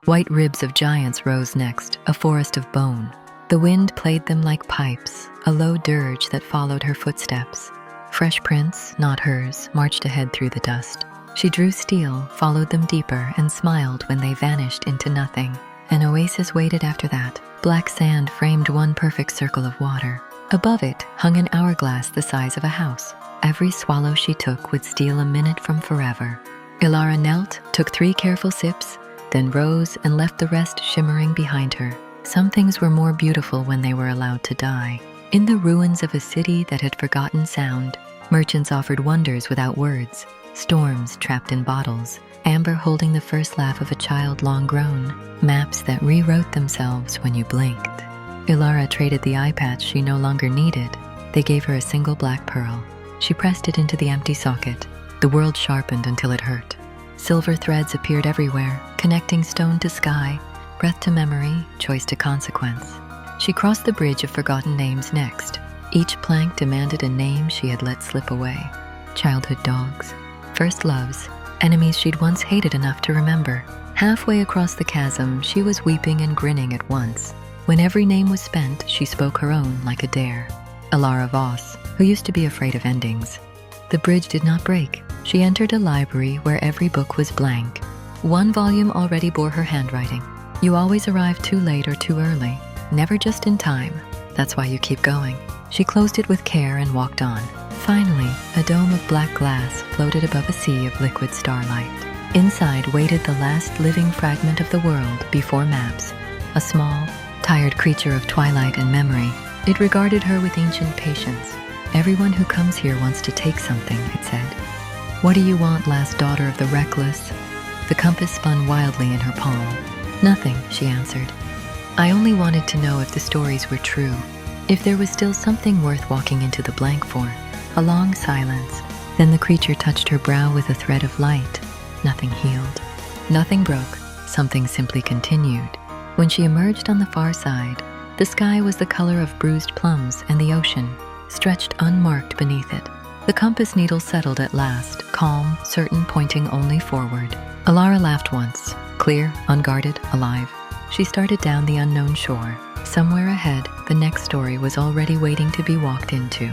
White ribs of giants rose next, a forest of bone. The wind played them like pipes, a low dirge that followed her footsteps. Fresh prints, not hers, marched ahead through the dust. She drew steel, followed them deeper, and smiled when they vanished into nothing. An oasis waited after that. Black sand framed one perfect circle of water. Above it hung an hourglass the size of a house. Every swallow she took would steal a minute from forever. Ilara knelt, took 3 careful sips, then rose and left the rest shimmering behind her. Some things were more beautiful when they were allowed to die. In the ruins of a city that had forgotten sound, merchants offered wonders without words. Storms trapped in bottles, amber holding the first laugh of a child long grown, maps that rewrote themselves when you blinked. Ilara traded the eye patch she no longer needed. They gave her a single black pearl. She pressed it into the empty socket. The world sharpened until it hurt. Silver threads appeared everywhere, connecting stone to sky, breath to memory, choice to consequence. She crossed the bridge of forgotten names next. Each plank demanded a name she had let slip away. Childhood dogs, first loves, enemies she'd once hated enough to remember. Halfway across the chasm, she was weeping and grinning at once. When every name was spent, she spoke her own like a dare. Ilara Voss, who used to be afraid of endings. The bridge did not break. She entered a library where every book was blank. One volume already bore her handwriting. You always arrive too late or too early, never just in time. That's why you keep going. She closed it with care and walked on. Finally, a dome of black glass floated above a sea of liquid starlight. Inside waited the last living fragment of the world before maps. A small, tired creature of twilight and memory. It regarded her with ancient patience. Everyone who comes here wants to take something, it said. What do you want, last daughter of the reckless? The compass spun wildly in her palm. Nothing, she answered. I only wanted to know if the stories were true, if there was still something worth walking into the blank for. A long silence. Then the creature touched her brow with a thread of light. Nothing healed. Nothing broke. Something simply continued. When she emerged on the far side, the sky was the color of bruised plums, and the ocean stretched unmarked beneath it. The compass needle settled at last, calm, certain, pointing only forward. Ilara laughed once, clear, unguarded, alive. She started down the unknown shore. Somewhere ahead, the next story was already waiting to be walked into.